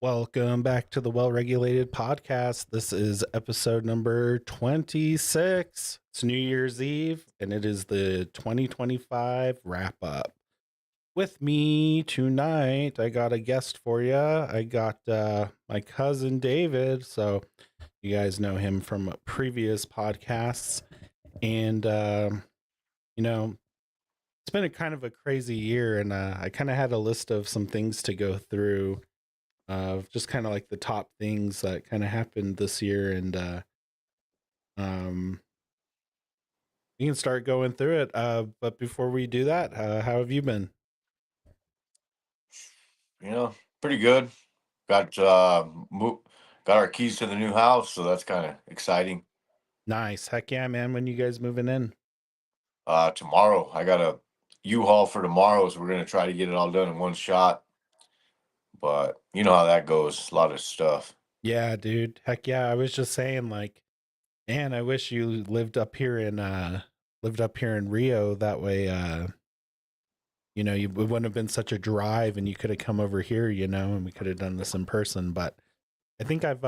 Welcome back to the Well Regulated Podcast. This is episode number 26. It's New Year's Eve, and it is the 2025 wrap up. With me tonight, I got a guest for you. I got my cousin David. So, you guys know him from previous podcasts. And, it's been a kind of a crazy year, and I kind of had a list of some things to go through of just kind of like the top things that kind of happened this year, and um we can start going through it, but before we do that, how have you been? Pretty good. Got got our keys to the new house, so that's kind of exciting. Nice. Heck yeah, man. When you guys moving in? Tomorrow I got a U-Haul for tomorrow, so we're gonna try to get it all done in one shot. But you know how that goes. A lot of stuff. Yeah, dude. Heck yeah. I was just saying, like, man, I wish you lived up here in Rio. That way, it wouldn't have been such a drive, and you could have come over here, and we could have done this in person. But I think I've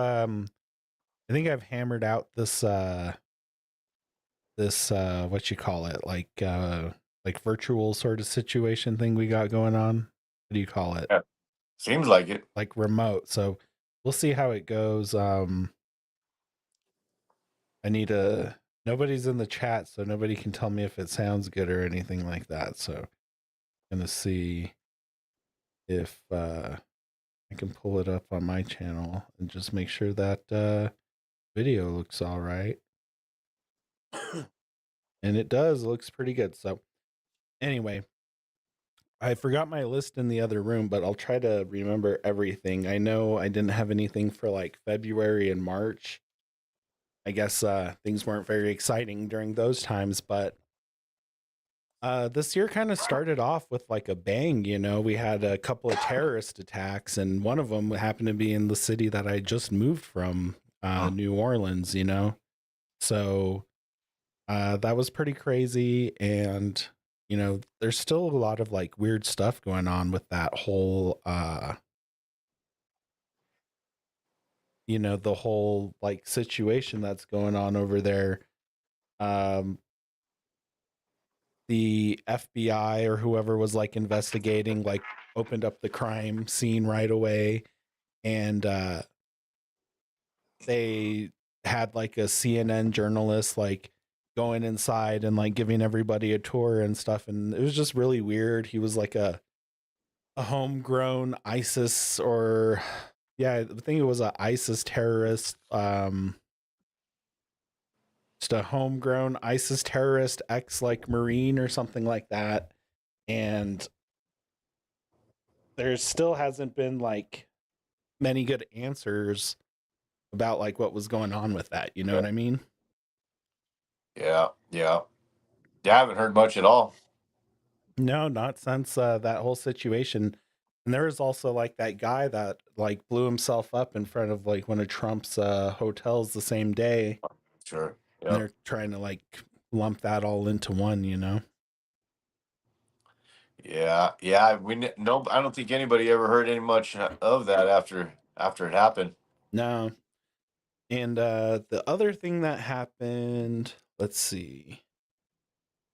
hammered out this what you call it, like virtual sort of situation thing we got going on. What do you call it? Yeah, seems like it. Like remote. So we'll see how it goes. I need a Nobody's in the chat, so nobody can tell me if it sounds good or anything like that. So I'm gonna see if I can pull it up on my channel and just make sure that video looks all right. And it does. It looks pretty good. So anyway, I forgot my list in the other room, but I'll try to remember everything. I know I didn't have anything for like February and March. I guess things weren't very exciting during those times, but this year kind of started off with like a bang. We had a couple of terrorist attacks, and one of them happened to be in the city that I just moved from, New Orleans. So that was pretty crazy, and there's still a lot of like weird stuff going on with that whole the whole like situation that's going on over there. um the FBI or whoever was like investigating, like, opened up the crime scene right away, and they had like a CNN journalist like going inside and like giving everybody a tour and stuff, and it was just really weird. He was like a homegrown ISIS, or yeah, I think it was a ISIS terrorist, just a homegrown ISIS terrorist, ex like Marine or something like that. And there still hasn't been like many good answers about like what was going on with that. You know what I mean? Yeah, yeah. Yeah, I haven't heard much at all. No, not since that whole situation. And there was also like that guy that like blew himself up in front of like one of Trump's hotels the same day. Sure. And Yeah. they're trying to like lump that all into one. Yeah. Yeah. No, I don't think anybody ever heard any much of that after it happened. No. And the other thing that happened, let's see.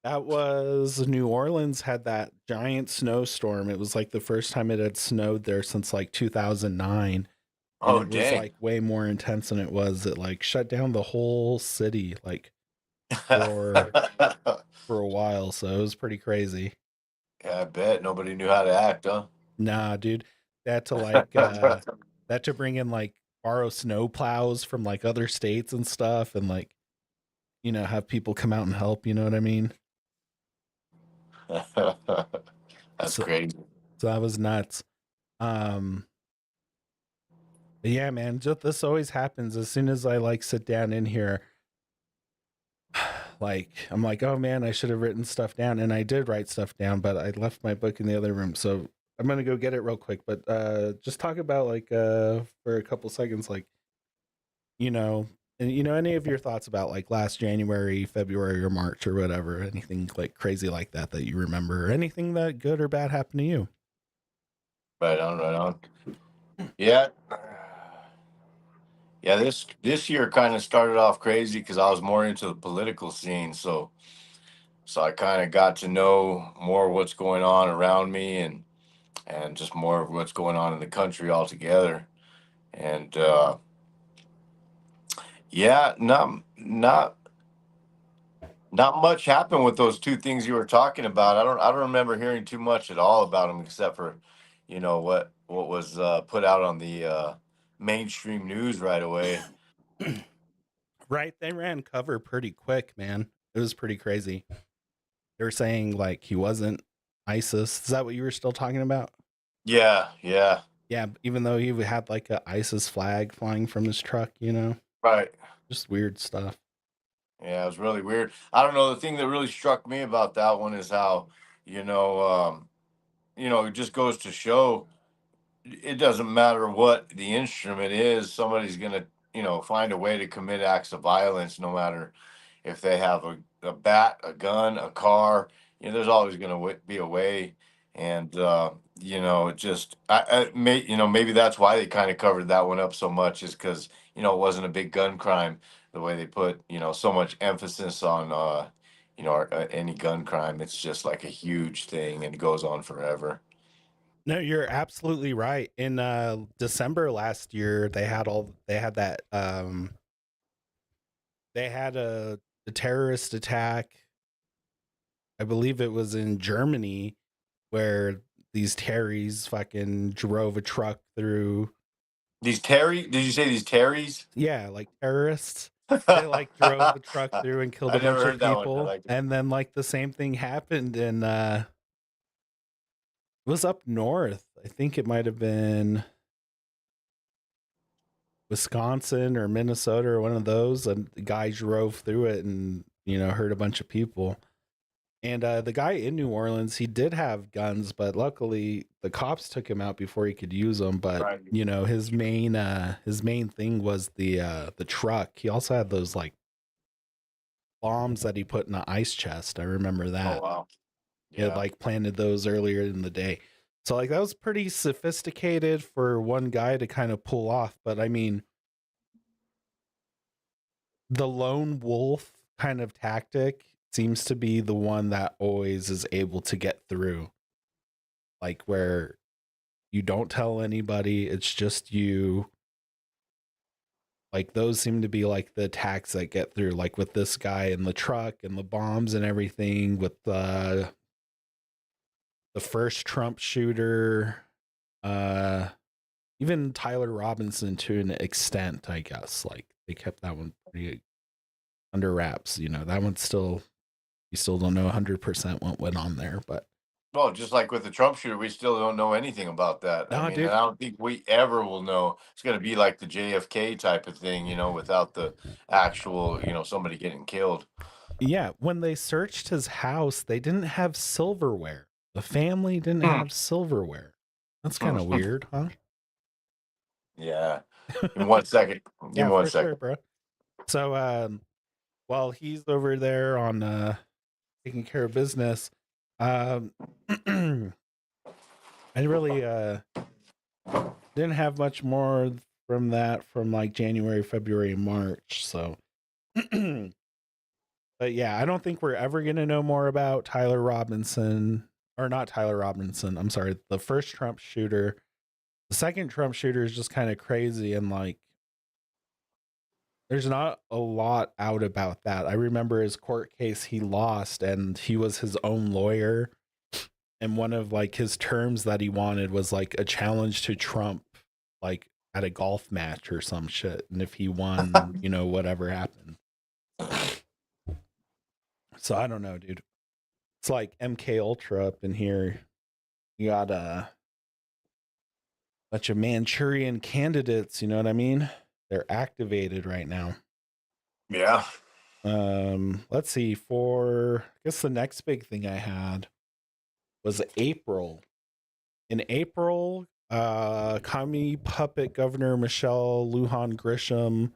That was New Orleans had that giant snowstorm. It was like the first time it had snowed there since like 2009. And Oh, it was dang. like way more intense than it was. It like shut down the whole city like for for a while. So it was pretty crazy. Yeah, I bet nobody knew how to act, huh? Nah, dude. They had to they had to bring in like borrow snow plows from like other states and stuff, and like, have people come out and help, you know what I mean? That's So crazy. so that was nuts. Um yeah, man, just this always happens as soon as I like sit down in here. Like, I'm like, oh man, I should have written stuff down, and I did write stuff down, but I left my book in the other room. So I'm gonna go get it real quick. But just talk about like for a couple seconds, like, you know, and any of your thoughts about like last January, February, or March or whatever, anything like crazy like that you remember, or anything that good or bad happened to you. Right on, right on. Yeah. Yeah, this year kind of started off crazy because I was more into the political scene, so I kind of got to know more what's going on around me and just more of what's going on in the country altogether. And yeah, not much happened with those two things you were talking about. I don't remember hearing too much at all about them except for, what was put out on the mainstream news right away. Right, they ran cover pretty quick, man. It was pretty crazy. They were saying like he wasn't ISIS. Is that what you were still talking about? Yeah, yeah, Yeah, even though he had like a ISIS flag flying from his truck, right. just weird stuff. Yeah, it was really weird. I don't know. The thing that really struck me about that one is how, you know, it just goes to show it doesn't matter what the instrument is, somebody's gonna, find a way to commit acts of violence, no matter if they have a bat, a gun, a car. There's always gonna be a way, and it just, maybe that's why they kind of covered that one up so much, is because it wasn't a big gun crime the way they put so much emphasis on any gun crime. It's just like a huge thing and it goes on forever. No, you're absolutely right. In December last year, they had that they had a terrorist attack. I believe it was in Germany where these Terrys fucking drove a truck through. These Terry, did you say these Terrys? Yeah, like terrorists. They like drove a truck through and killed I a never bunch of heard that one. I people. like it. And then like the same thing happened in it was up north. I think it might have been Wisconsin or Minnesota or one of those. And the guy drove through it and, hurt a bunch of people. And the guy in New Orleans, he did have guns, but luckily the cops took him out before he could use them. But Right. his main thing was the truck. He also had those like bombs that he put in the ice chest. I remember Oh that. wow. He had Yeah. like planted those earlier in the day. So like that was pretty sophisticated for one guy to kind of pull off. But I mean, the lone wolf kind of tactic seems to be the one that always is able to get through. Like where you don't tell anybody, it's just you. Like those seem to be like the attacks that get through, like with this guy in the truck and the bombs and everything, with the first Trump shooter, uh even Tyler Robinson to an extent, I guess. Like they kept that one pretty under wraps. That one's still, you still don't know 100% what went on there, but Well, just like with the Trump shooter, we still don't know anything about that. I no, mean, and dude. I don't think we ever will know. It's going to be like the JFK type of thing, without the actual, somebody getting killed. Yeah, when they searched his house, they didn't have silverware. The family didn't Hmm. have silverware. That's kind of weird, huh? Yeah. In 1 second. Give Yeah, me one for sure, second. bro. So, while he's over there on taking care of business, um, I really didn't have much more from that from like January, February, and March. So, but yeah, I don't think we're ever gonna know more about Tyler Robinson, or not Tyler Robinson. I'm sorry, the first Trump shooter. The second Trump shooter is just kind of crazy, and like there's not a lot out about that. I remember his court case he lost, and he was his own lawyer. And one of like his terms that he wanted was like a challenge to Trump, like at a golf match or some shit. And if he won, whatever happened. So I don't know, dude. It's like MK Ultra up in here. You got a bunch of Manchurian candidates, you know what I mean? They're activated right now. Yeah. Let's see, for I guess the next big thing I had was April. In April, commie puppet Governor Michelle Lujan Grisham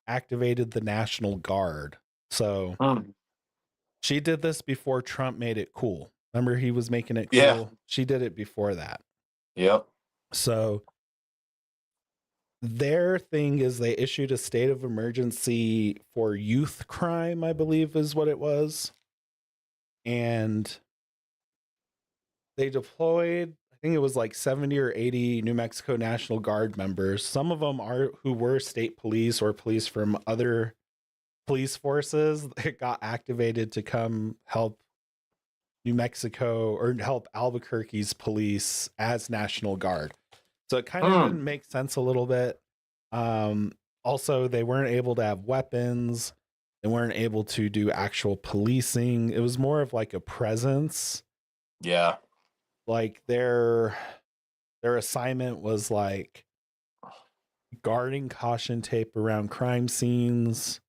activated the National Guard. So Hmm. she did this before Trump made it cool. Remember, he was making it Yeah. cool. She did it before that. Yep. So their thing is they issued a state of emergency for youth crime, I believe is what it was. And they deployed, I think it was like 70 or 80 New Mexico National Guard members. Some of them are who were state police or police from other police forces that got activated to come help New Mexico or help Albuquerque's police as National Guard. So it kind of didn't make sense a little bit. Also, they weren't able to have weapons. They weren't able to do actual policing. It was more of like a presence. Yeah. Like their assignment was like guarding caution tape around crime scenes,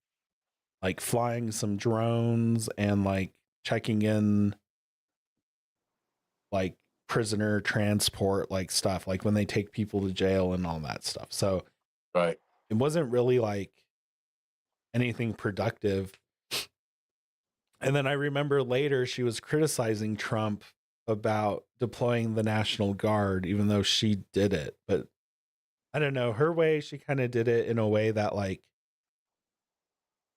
like flying some drones and like checking in like prisoner transport, like stuff, like when they take people to jail and all that stuff. So right. It wasn't really like anything productive. And then I remember later she was criticizing Trump about deploying the National Guard, even though she did it. But I don't know, her way, she kind of did it in a way that like,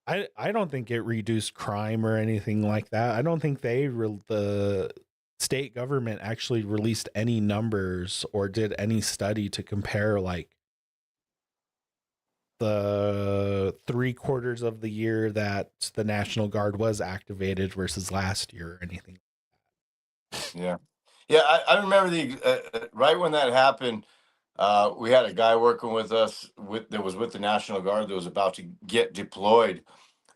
I don't think it reduced crime or anything like that. I don't think the state government actually released any numbers or did any study to compare like the 3/4 of the year that the National Guard was activated versus last year or anything. Yeah. Yeah. I remember right when that happened, we had a guy working with us that was with the National Guard that was about to get deployed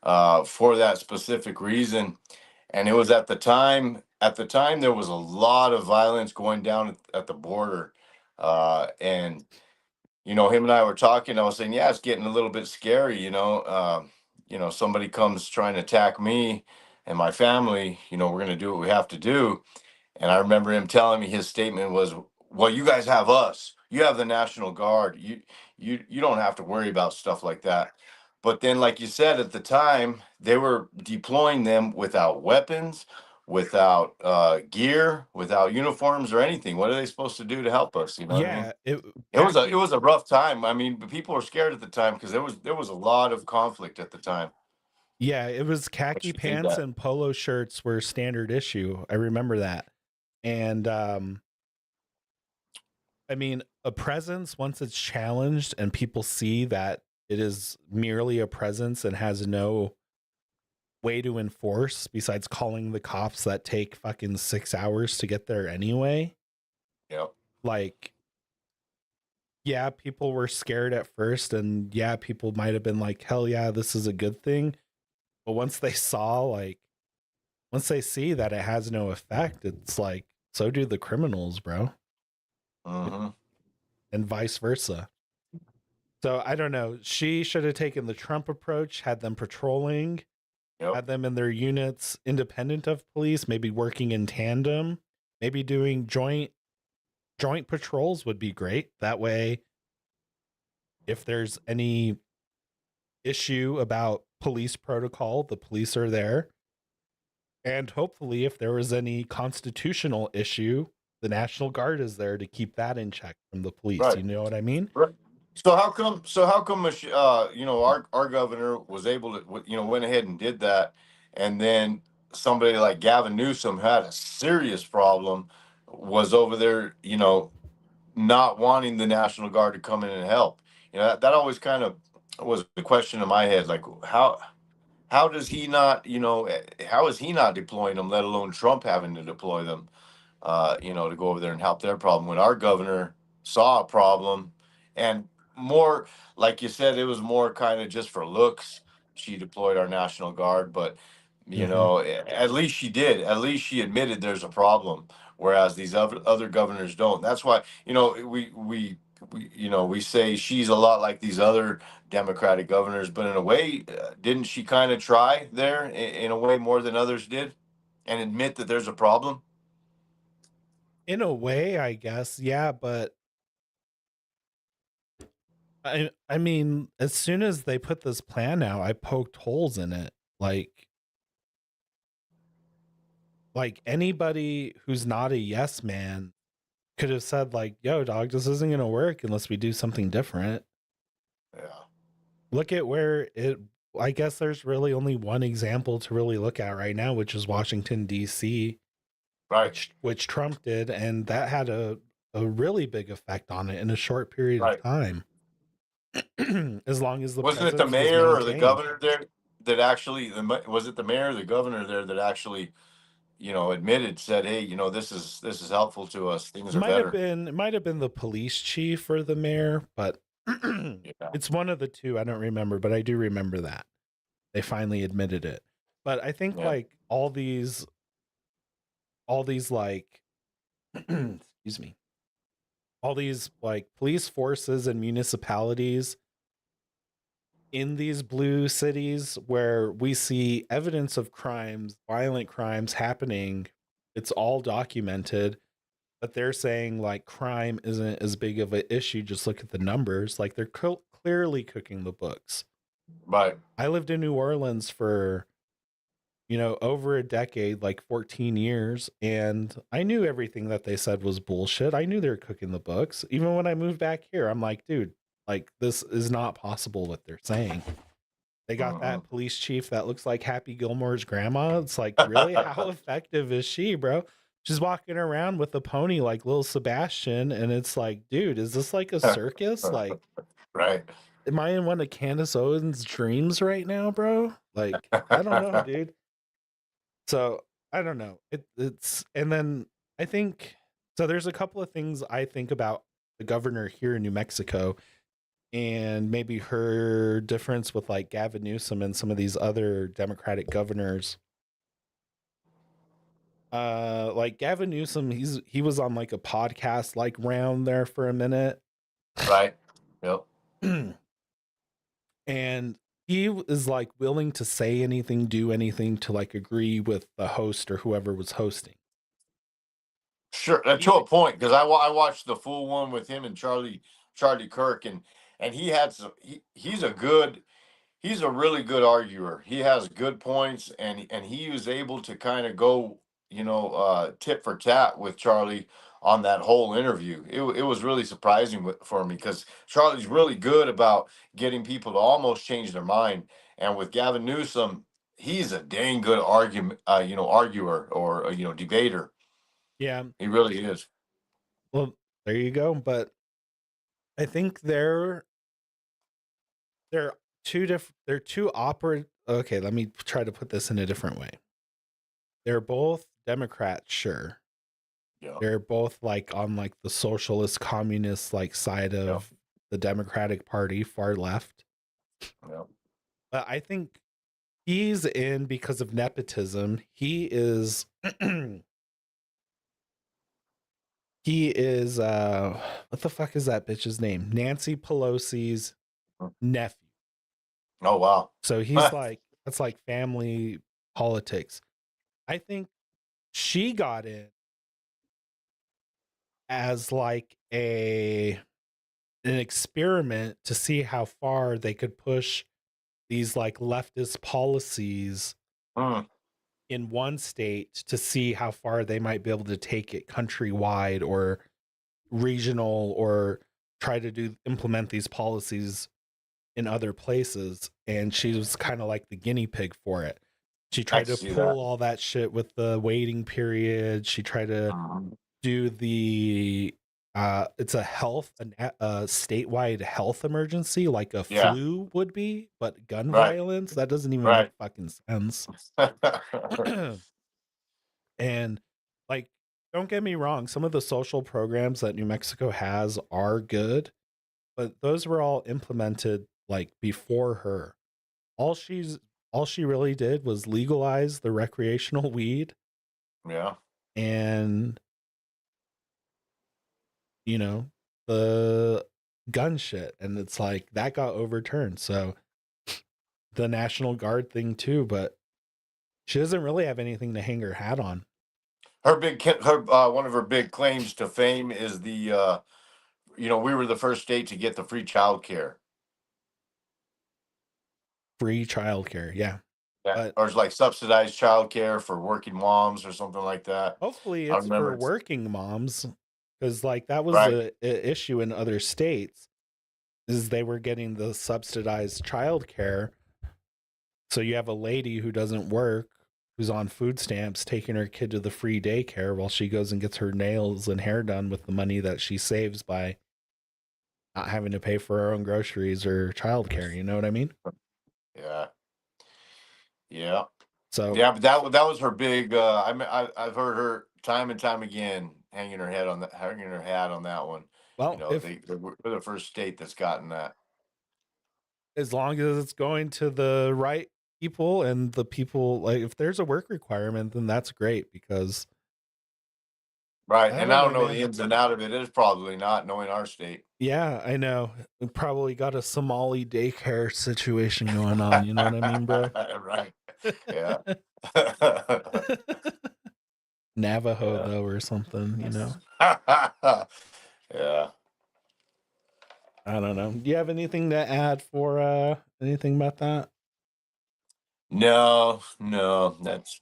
for that specific reason. And it was at the time there was a lot of violence going down at the border. And him and I were talking. I was saying, yeah, it's getting a little bit scary. Somebody comes trying to attack me and my family. We're going to do what we have to do. And I remember him telling me his statement was, "Well, you guys have us. You have the National Guard. You don't have to worry about stuff like that." But then, like you said, at the time, they were deploying them without weapons, without gear, without uniforms or anything. What are they supposed to do to help us? You know what I mean? Yeah, It was a rough time. I mean, people were scared at the time because there was a lot of conflict at the time. yeah, it was What khaki you think pants that? and polo shirts were standard issue. I remember that. And I mean, a presence, once it's challenged and people see that it is merely a presence and has no way to enforce besides calling the cops that take fucking 6 hours to get there anyway. Yeah. Like, yeah, people were scared at first, and yeah, people might have been like, hell yeah, this is a good thing. But once they see that it has no effect, it's like, so do the criminals, bro. Mm-hmm. And vice versa. So I don't know. She should have taken the Trump approach, had them patrolling, Yep. had them in their units independent of police, maybe working in tandem, maybe doing joint patrols would be great. That way, if there's any issue about police protocol, the police are there. And hopefully, if there was any constitutional issue, the National Guard is there to keep that in check from the police. Right. You know what I mean? Right. So how come? Our governor was able to, went ahead and did that, and then somebody like Gavin Newsom had a serious problem, was over there, not wanting the National Guard to come in and help. That always kind of was the question in my head, like how does he not, how is he not deploying them, let alone Trump having to deploy them? To go over there and help their problem when our governor saw a problem and more, like you said, it was more kind of just for looks. She deployed our National Guard, but at least she did. At least she admitted there's a problem, whereas these other governors don't. That's why we say she's a lot like these other Democratic governors, but in a way, didn't she kind of try there in a way more than others did, and admit that there's a problem? In a way, I guess, yeah, but I mean, as soon as they put this plan out, I poked holes in it. Like anybody who's not a yes man could have said like, "Yo, dog, this isn't going to work unless we do something different." look at where it. I guess there's really only one example to really look at right now, which is Washington D.C., Right. which Trump did, and that had a really big effect on it in a short period of Right. time. As long as the Wasn't it the presence was mayor or the maintained. governor there that actually, was it the mayor or the governor there that actually, admitted, said, hey, this is helpful to us. Things are better. It might have been the police chief or the mayor, but Yeah. it's one of the two. I don't remember, but I do remember that they finally admitted it. But I think Yeah. like all these like excuse me, all these like police forces and municipalities in these blue cities where we see evidence of crimes, violent crimes happening, it's all documented. But they're saying like crime isn't as big of an issue. Just look at the numbers. Like they're clearly cooking the books. Right. I lived in New Orleans for, over a decade, like 14 years, and I knew everything that they said was bullshit. I knew they were cooking the books. Even when I moved back here, I'm like, dude, like this is not possible what they're saying. They got that police chief that looks like Happy Gilmore's grandma. It's like, really? How effective is she, bro? She's walking around with a pony like little Sebastian, and it's like, dude, is this like a circus? Like, Right. am I in one of Candace Owens' dreams right now, bro? Like, I don't know, dude. So I don't know. It's and then I think so. There's a couple of things I think about the governor here in New Mexico, and maybe her difference with like Gavin Newsom and some of these other Democratic governors. Like Gavin Newsom, he was on like a podcast like round there for a minute. Right. Yep. And he is like willing to say anything, do anything to like agree with the host or whoever was hosting. Sure, to a point, because I watched the full one with him and Charlie Kirk, and he had some. He's a really good arguer. He has good points, and he was able to kind of go, tit for tat with Charlie on that whole interview. It was really surprising for me because Charlie's really good about getting people to almost change their mind, and with Gavin Newsom, he's a dang good arguer or debater. Yeah. He really is. Well, there you go. But I think they're two different. They're two opera. Okay, let me try to put this in a different way. They're both Democrats, sure. Yeah. They're both like on like the socialist communist like side of the Democratic Party, far left. Yeah. But I think he's in because of nepotism. He is he is what the fuck is that bitch's name? Nancy Pelosi's nephew. Oh wow. So he's like that's like family politics. I think she got in as like an experiment to see how far they could push these like leftist policies in one state to see how far they might be able to take it countrywide or regional or try to implement these policies in other places. And she was kind of like the guinea pig for it. She tried to pull all that shit with the waiting period. She tried to do the it's a statewide health emergency like a flu would be, but gun violence, that doesn't even make fucking sense. And like, don't get me wrong, some of the social programs that New Mexico has are good, but those were all implemented like before her. All she really did was legalize the recreational weed. Yeah. And the gun shit, and it's like that got overturned. So the National Guard thing too, but she doesn't really have anything to hang her hat on. Her one of her big claims to fame is the we were the first state to get the free childcare. Free childcare, yeah. But, or it's like subsidized childcare for working moms or something like that. Hopefully it's for working moms, because like that was an issue in other states. is they were getting the subsidized childcare. So you have a lady who doesn't work, who's on food stamps, taking her kid to the free daycare while she goes and gets her nails and hair done with the money that she saves by not having to pay for her own groceries or childcare. You know what I mean? Yeah. Yeah. So, Yeah, but that was her big. I've heard her time and time again hanging her head on that, hanging her hat on that one. You well, know, if we're the first state that's gotten that. as long as it's going to the right people and the people, like if there's a work requirement, then that's great because Right, I and don't I don't know, know the man. ins and out of it. It's probably not knowing our state. Yeah, I know. We probably got a Somali daycare situation going on. You know what I mean, bro? Right. Yeah. Navajo Yeah. though, or something. You know. Yeah. I don't know. Do you have anything to add for anything about that? No, no, that's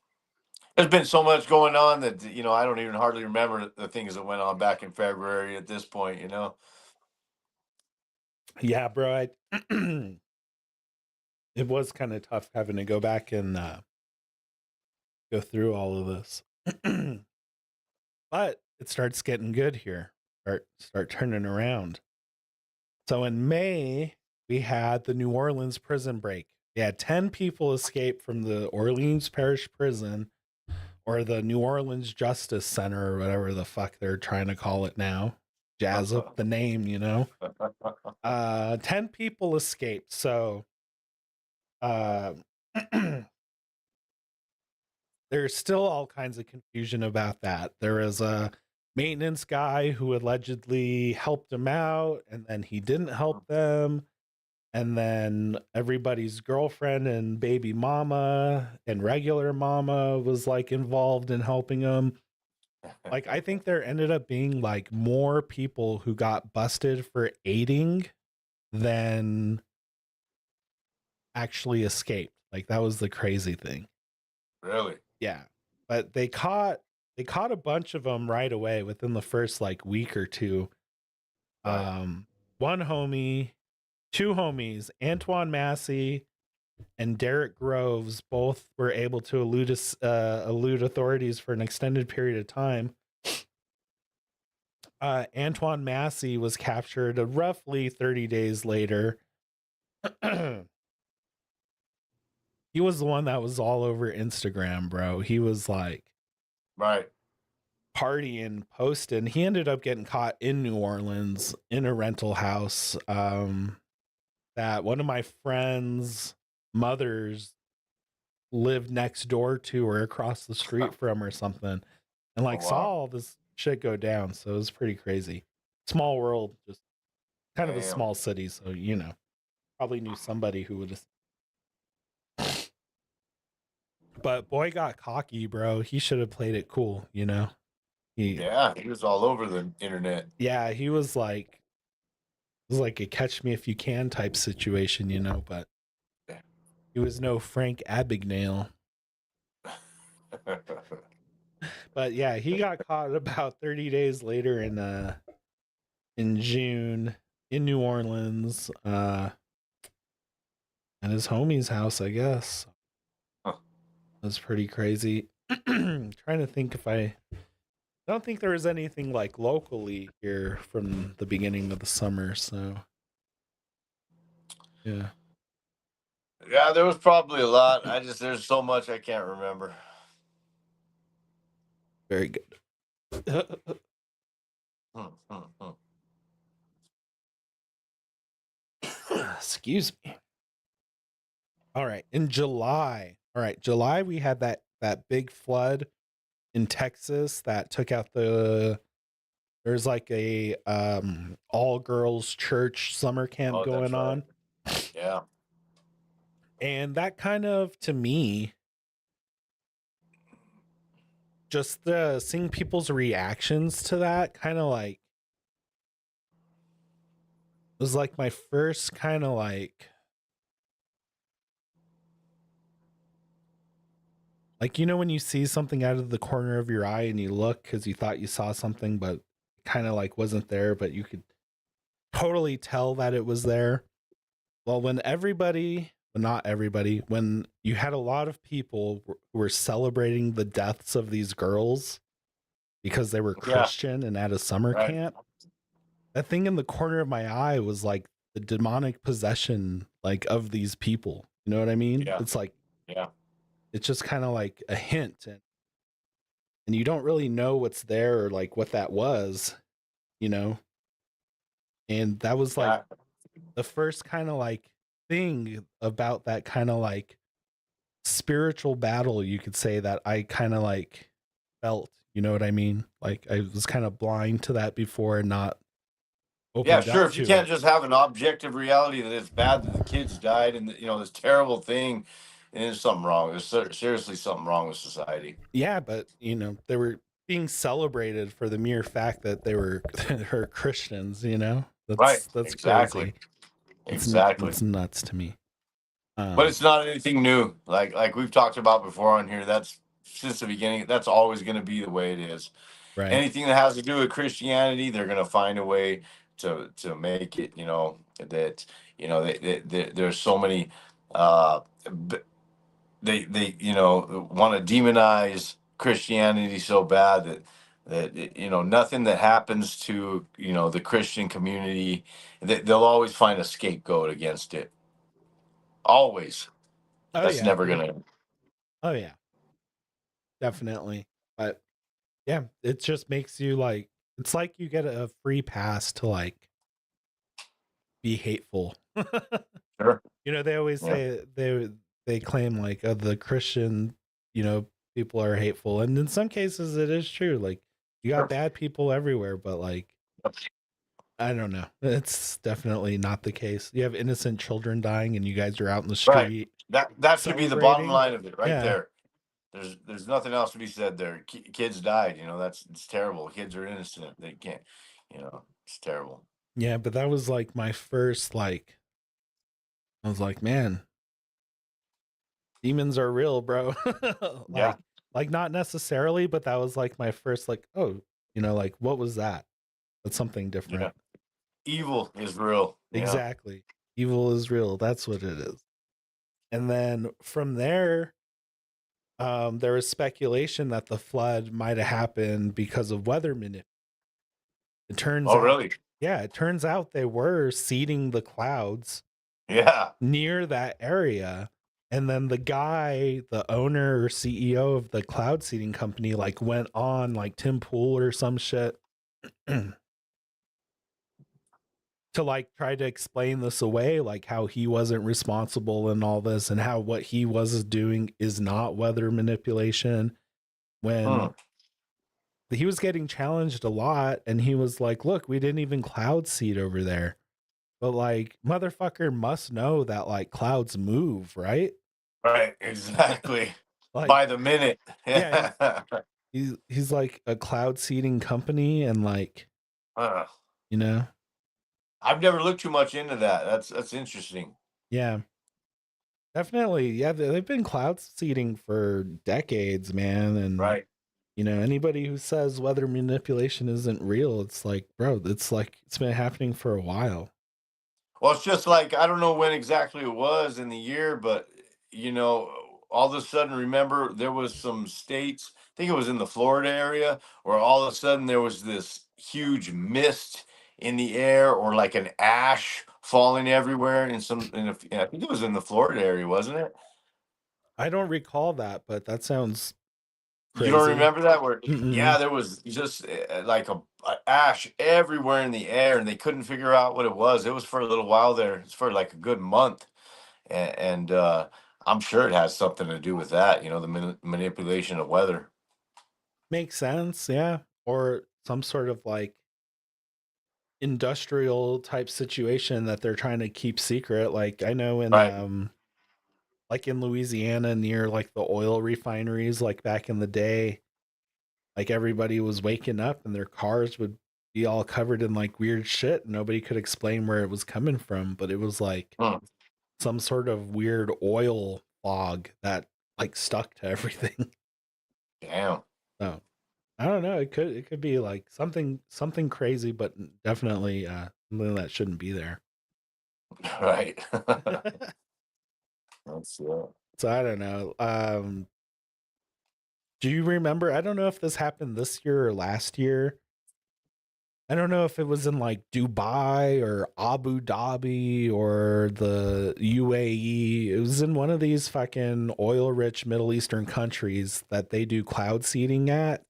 there's been so much going on that I don't even hardly remember the things that went on back in February at this point. Yeah, bro. It was kind of tough having to go back and go through all of this. But it starts getting good here. Start turning around. So in May, we had the New Orleans prison break. We had 10 people escape from the Orleans Parish Prison, or the New Orleans Justice Center, or whatever the fuck they're trying to call it now. Jazz up the name, you know. 10 people escaped. So uh there's still all kinds of confusion about that. There is a maintenance guy who allegedly helped them out, and then he didn't help them. And then everybody's girlfriend and baby mama and regular mama was like involved in helping them. Like, I think there ended up being like more people who got busted for aiding than actually escaped. Like, that was the crazy thing. Really? Yeah. But they caught a bunch of them right away within the first like week or two. Right. One homie, two homies, Antoine Massey and Derek Groves, both were able to elude authorities for an extended period of time. Antoine Massey was captured roughly 30 days later. He was the one that was all over Instagram, bro. He was like Right. partying, posting. He ended up getting caught in New Orleans in a rental house that one of my friends' mothers lived next door to or across the street from or something, and Oh like saw wow. all this shit go down. So it was pretty crazy. Small world, just kind of a Damn. small city. So, probably knew somebody who would have. But boy got cocky, bro. He should have played it cool, He, Yeah, he was all over the internet. yeah, he was like, it was like a catch me if you can type situation, but Yeah. he was no Frank Abagnale. But yeah, he got caught about 30 days later in June in New Orleans, at his homie's house, I guess. Huh. That's pretty crazy. Trying to think if I don't think there was anything like locally here from the beginning of the summer, so yeah. Yeah, there was probably a lot. There's so much I can't remember. Very good. Hmm, hmm, hmm. Excuse me. All right, in July. All right, July we had that big flood in Texas that took out there's like a all girls church summer camp Oh, that's going right. on. Yeah. And that kind of, to me, just seeing people's reactions to that kind of like was like my first kind of like when you see something out of the corner of your eye and you look because you thought you saw something but kind of like wasn't there, but you could totally tell that it was there. Well, when everybody, well, not everybody, when you had a lot of people who were celebrating the deaths of these girls because they were Yeah, Christian and at a summer right. camp, that thing in the corner of my eye was like the demonic possession, like of these people. You know what I mean? Yeah, It's like, yeah, it's just kind of like a hint, and you don't really know what's there or like what that was, you know? And that was like yeah, the first kind of like thing about that kind of like spiritual battle, you could say, that I kind of like felt, you know what I mean? Like I was kind of blind to that before and not yeah. opened Sure. up If you to can't it. just have an objective reality that it's bad that the kids died and this terrible thing, and there's something wrong. There's seriously something wrong with society. Yeah, but they were being celebrated for the mere fact that they were they're Christians, you know? Right. That's Exactly. crazy. Exactly. It's nuts to me. But Um it's not anything new. Like we've talked about before on here. That's since the beginning. That's always going to be the way it is. right. Anything that has to do with Christianity, they're going to find a way to make it. That there's so many. B- they want to demonize Christianity so bad that nothing that happens to the Christian community, they'll always find a scapegoat against it. Always. Oh That's yeah. never gonna. Oh yeah. Definitely. But yeah, it just makes you like, it's like you get a free pass to like be hateful. Sure. They always Yeah. say they claim like the Christian, you know, people are hateful, and in some cases it is true. Like you got Sure. bad people everywhere, but like I don't know, it's definitely not the case. You have innocent children dying, and you guys are out in the Right. street That should be the bottom celebrating. line of it, right Yeah, there. There's nothing else to be said there. Kids died. It's terrible. Kids are innocent. They can't. It's terrible. yeah, but that was like my first like. I was like, man, demons are real, bro. Yeah. like not necessarily, but that was like my first like, oh, like what was that? That's something Yeah. different. Evil is real. Yeah. Exactly. Evil is real. That's what it is. And then from there, there was speculation that the flood might have happened because of weather manipulation. It turns Oh, out, really? yeah, it turns out they were seeding the clouds Yeah. near that area. And then the guy, the owner or CEO of the cloud seeding company, like went on like Tim Pool or some shit to like try to explain this away, like how he wasn't responsible and all this, and how what he was doing is not weather manipulation. Hmm. When he was getting challenged a lot, and he was like, look, we didn't even cloud seed over there. But like, motherfucker must know that like clouds move, right? Right. Exactly. Like, By the minute. yeah, Yeah. he's like a cloud seeding company, and like, Uh, you know, I've never looked too much into that. That's interesting. yeah, definitely, yeah, they've been cloud seeding for decades, man. And Right. anybody who says weather manipulation isn't real, it's like, bro, it's like it's been happening for a while. Well, it's just like I don't know when exactly it was in the year, but all of a sudden, remember there was some states. I think it was in the Florida area where all of a sudden there was this huge mist in the air, or like an ash falling everywhere. I think it was in the Florida area, wasn't it? I don't recall that, but that sounds You don't crazy. remember that? Where Mm-mm. yeah, there was just like a ash everywhere in the air, and they couldn't figure out what it was. It was for a little while there. It's for like a good month, and I'm sure it has something to do with that. The manipulation of weather. Makes sense, yeah. Or some sort of like industrial type situation that they're trying to keep secret. Like I know in Right. like in Louisiana near like the oil refineries, like back in the day, like everybody was waking up and their cars would be all covered in like weird shit. Nobody could explain where it was coming from, but it was like Hmm. some sort of weird oil fog that like stuck to everything. Damn. So I don't know. It could be like something crazy, but definitely something that shouldn't be there. Right. That's So I don't know. Do you remember? I don't know if this happened this year or last year. I don't know if it was in like Dubai or Abu Dhabi or the UAE. It was in one of these fucking oil rich Middle Eastern countries that they do cloud seeding at.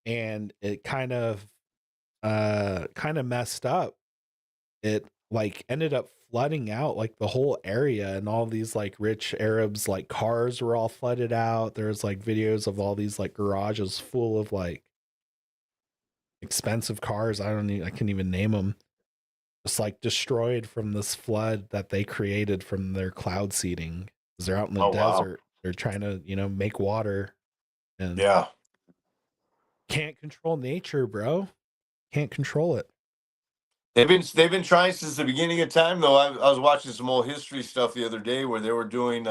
And it kind of messed up. It like ended up flooding out like the whole area, and all these like rich Arabs like cars were all flooded out. There's like videos of all these like garages full of like expensive cars. I can't even name them. Just like destroyed from this flood that they created from their cloud seeding. 'Cause they're out in the Oh wow. desert. They're trying to, make water and Yeah. can't control nature, bro. Can't control it. They've been trying since the beginning of time though. I was watching some old history stuff the other day where they were doing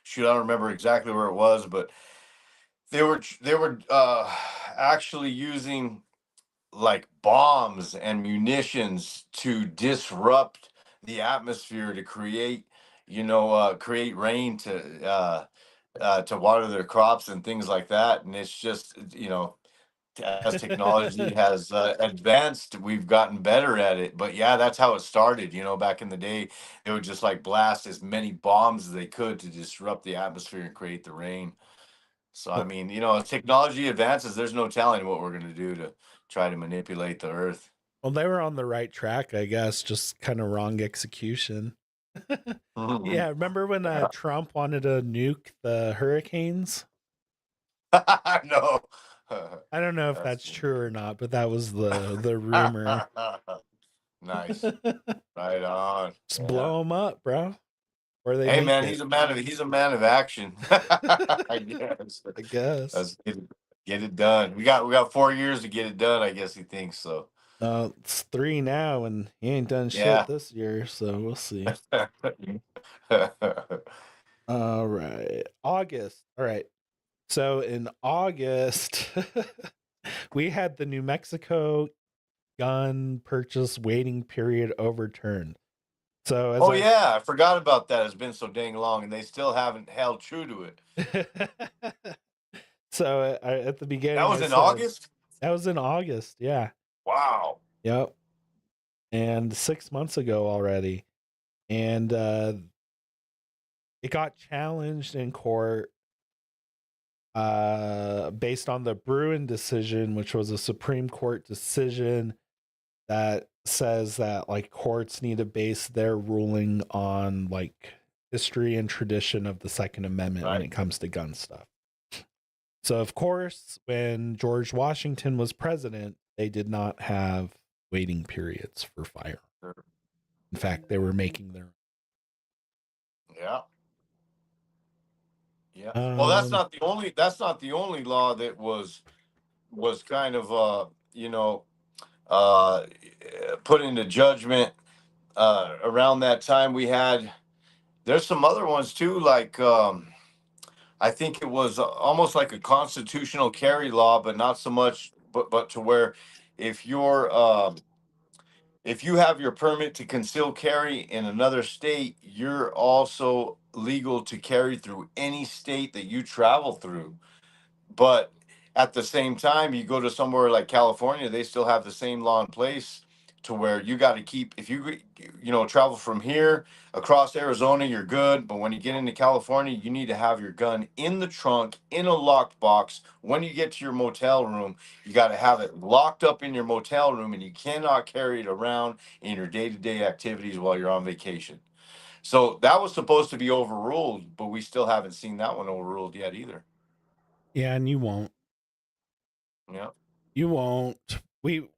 shoot, I don't remember exactly where it was, but they were actually using like bombs and munitions to disrupt the atmosphere to create, create rain to water their crops and things like that. And it's just, as technology has advanced, we've gotten better at it. But yeah, that's how it started. Back in the day, they would just like blast as many bombs as they could to disrupt the atmosphere and create the rain. So I Well, mean, as technology advances, there's no telling what we're going to do to try to manipulate the earth. well, they were on the right track, I guess, just kind of wrong execution. Yeah, remember when Trump wanted to nuke the hurricanes? No. I don't know if That's that's true or not, but that was the rumor. nice. Right on. Just Yeah. blow them up, bro, or they Hey make man, it. he's a man of action. I guess. I guess. Let's get it done. We got 4 years to get it done, I guess he thinks so. It's 3 now, and he ain't done shit Yeah. this year, so we'll see. All right, August. All right, so in August, we had the New Mexico gun purchase waiting period overturned. So as Oh I yeah, I forgot about that. It's been so dang long, and they still haven't held true to it. so at the That beginning was I in said August. that was in August. Yeah. Wow. Yep. And 6 months ago already. And it got challenged in court based on the Bruin decision, which was a Supreme Court decision that says that like courts need to base their ruling on like history and tradition of the Second Amendment when Right. it comes to gun stuff. So of course, when George Washington was president, they did not have waiting periods for fire. Sure. In fact, they were making their Yeah. Yeah. Well, that's um not the only. That's not the only law that was kind of uh put into judgment around that time. There's some other ones too, like I think it was almost like a constitutional carry law, but not so much, but to where if you're if you have your permit to conceal carry in another state, you're also legal to carry through any state that you travel through. But at the same time, you go to somewhere like California, they still have the same law in place to where you got to keep, if travel from here across Arizona, you're good. But when you get into California, you need to have your gun in the trunk, in a locked box. When you get to your motel room, you got to have it locked up in your motel room, and you cannot carry it around in your day-to-day activities while you're on vacation. So that was supposed to be overruled, but we still haven't seen that one overruled yet either. yeah, and you won't. Yeah. You won't. We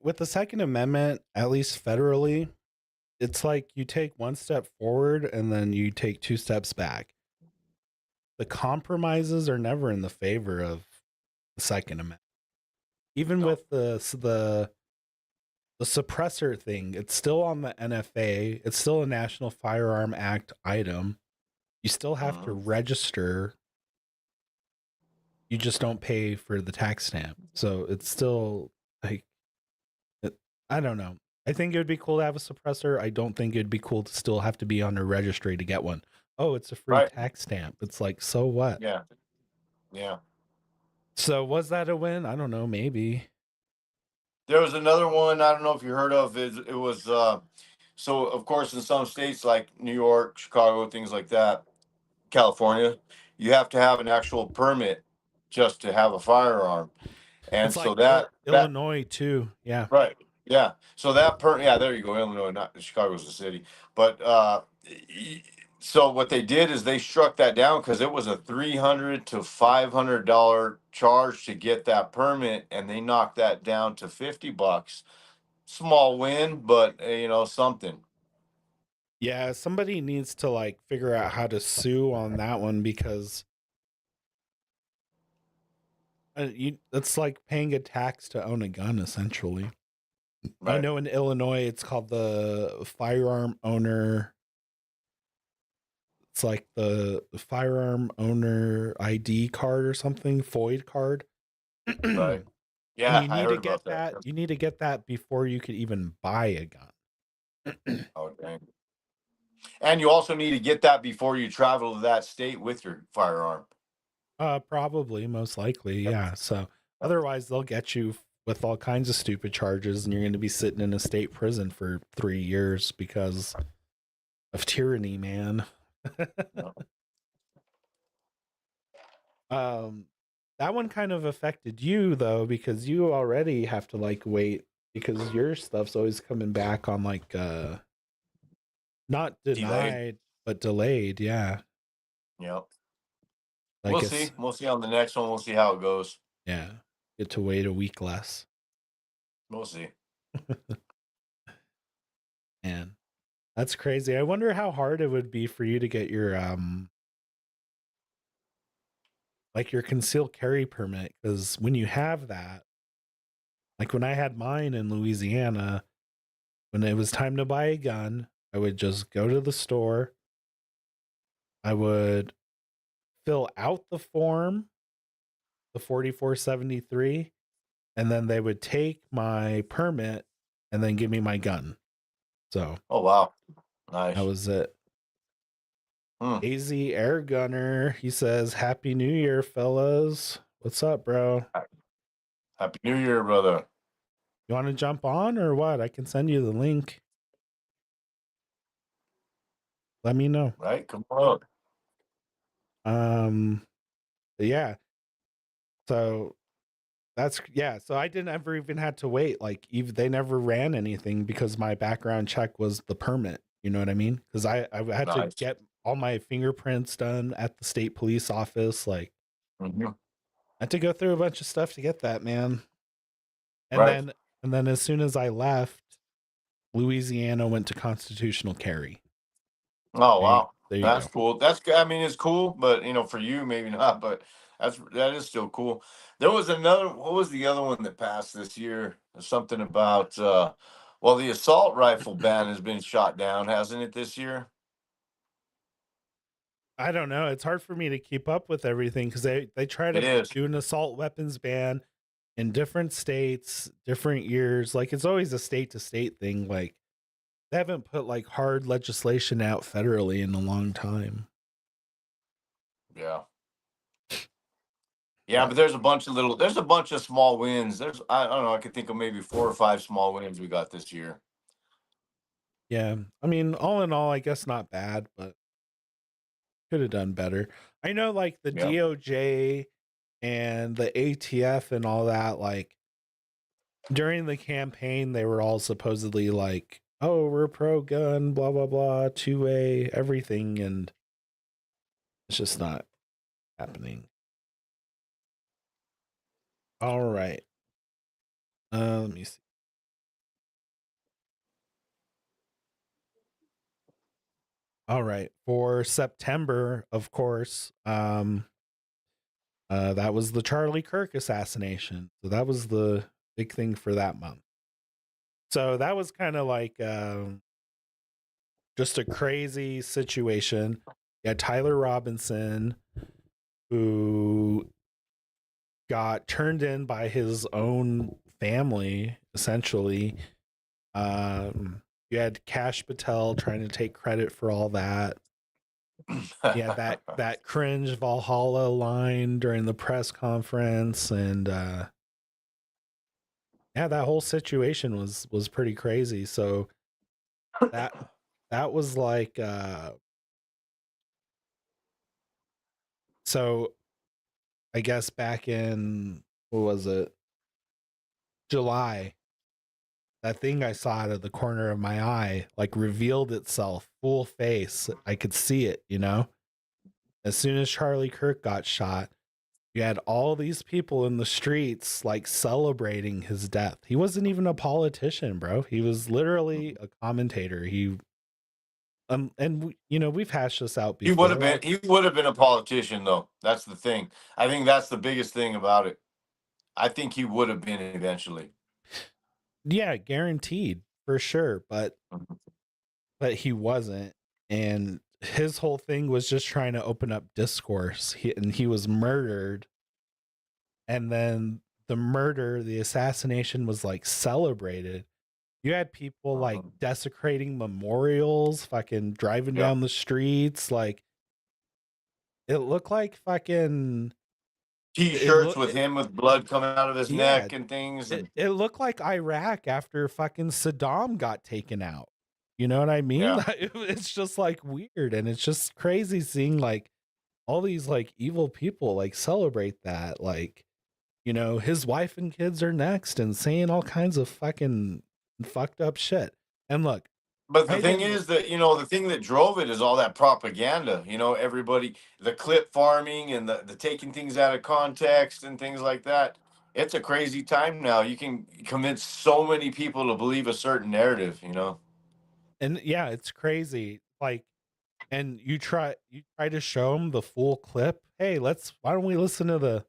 with the Second Amendment, at least federally, it's like you take one step forward and then you take 2 steps back. The compromises are never in the favor of the Second Amendment. Even No. with the suppressor thing, it's still on the NFA. It's still a National Firearm Act item. You still have to Mhm. register you just don't pay for the tax stamp. So it's still like, I don't know. I think it would be cool to have a suppressor. I don't think it'd be cool to still have to be on a registry to get one. Oh, it's a free Right. tax stamp. It's like, so what? Yeah. Yeah. So was that a win? I don't know. Maybe. There was another one I don't know if you heard of. It was so of course in some states like New York, Chicago, things like that, California, you have to have an actual permit just to have a firearm. And It's so like that Illinois too. Yeah. right. Yeah. So yeah, there you go. Illinois, not Chicago's the city. But so what they did is they struck that down because it was a $300 to $500 charge to get that permit, and they knocked that down to $50. Small win, but something. Yeah. Somebody needs to like figure out how to sue on that one because it's like paying a tax to own a gun essentially. I Right. know in Illinois it's called the firearm owner. It's like the firearm owner ID card or something, FOID card. Right. And Yeah, you I need to heard get about that. that. You need to get that before you could even buy a gun. Oh, dang. And you also need to get that before you travel to that state with your firearm. Probably, most likely, Yep. yeah. So Yep. otherwise, they'll get you with all kinds of stupid charges, and you're going to be sitting in a state prison for 3 years because of tyranny, man. Yep. um, that one kind of affected you though, because you already have to like wait because your stuff's always coming back on like not Delayed. denied but delayed. Yeah, Yep. I We'll guess. see. We'll see on the next one. We'll see how it goes. Yeah, get to wait a week less. We'll see. Man, that's crazy. I wonder how hard it would be for you to get your like your concealed carry permit, because when you have that, like when I had mine in Louisiana, when it was time to buy a gun, I would just go to the store. I would fill out the form, the 4473, and then they would take my permit and then give me my gun. So Oh wow. that Nice. was it. Hmm. AZ Air Gunner, he says, Happy New Year, fellas. What's up, bro? Happy New Year, brother. You want to jump on or what? I can send you the link. Let me know. Right? Come on. But yeah. So so I didn't ever even had to wait. Like even they never ran anything because my background check was the permit. You know what I mean? Because I had to Nice. get all my fingerprints done at the state police office. Like Mhm. I had to go through a bunch of stuff to get that, man. And Right. then as soon as I left, Louisiana went to constitutional carry. Oh wow. There you That's go. cool. I mean, it's cool, but for you, maybe not, but that is still cool. There was another, what was the other one that passed this year? Something about well, the assault rifle ban has been shot down, hasn't it, this year? I don't know. It's hard for me to keep up with everything because they try It to is. do an assault weapons ban in different states, different years. Like it's always a state to state thing. Like they haven't put like hard legislation out federally in a long time. Yeah. Yeah, But but there's a bunch of small wins. I don't know, I could think of maybe 4 or 5 small wins we got this year. yeah, I mean, all in all, I guess not bad, but could have done better. I know like the Yeah. DOJ and the ATF and all that, like during the campaign, they were all supposedly like, oh, we're pro gun, blah, blah, blah, 2-way, everything. And it's just not happening. All right. Let me see. All right. For September, of course, that was the Charlie Kirk assassination. So that was the big thing for that month. So that was kind of like just a crazy situation. Yeah, Tyler Robinson, who got turned in by his own family, essentially. You had Cash Patel trying to take credit for all that. Yeah, that cringe Valhalla line during the press conference, and yeah, that whole situation was pretty crazy. So that that was like so I guess back in, what was it, July, that thing I saw out of the corner of my eye like revealed itself full face. I could see it, you know? As soon as Charlie Kirk got shot, you had all these people in the streets like celebrating his death. He wasn't even a politician, bro. He was literally a commentator. You know, we've hashed this out He would before. have been Like, he would have been a politician though. That's the thing. I think that's the biggest thing about it. I think he would have been eventually. yeah, guaranteed for sure, Mhm. but he wasn't. And his whole thing was just trying to open up discourse. And he was murdered. And then the assassination was like celebrated. You had people like Mhm. desecrating memorials, fucking driving Yep. down the streets. Like, it looked like fucking, it T-shirts look, with him with blood coming out of his yeah, neck and things, it, and it looked like Iraq after fucking Saddam got taken out. You know what I mean? yeah. It's just like weird, and it's just crazy seeing like all these like evil people like celebrate that. Like, you know, his wife and kids are next, and saying all kinds of fucking fucked up shit. And look, But the I thing didn't. is that, the thing that drove it is all that propaganda, everybody, the clip farming and the taking things out of context and things like that. It's a crazy time now. You can convince so many people to believe a certain narrative. And yeah, it's crazy. Like, and you try to show them the full clip. Hey, why don't we listen to the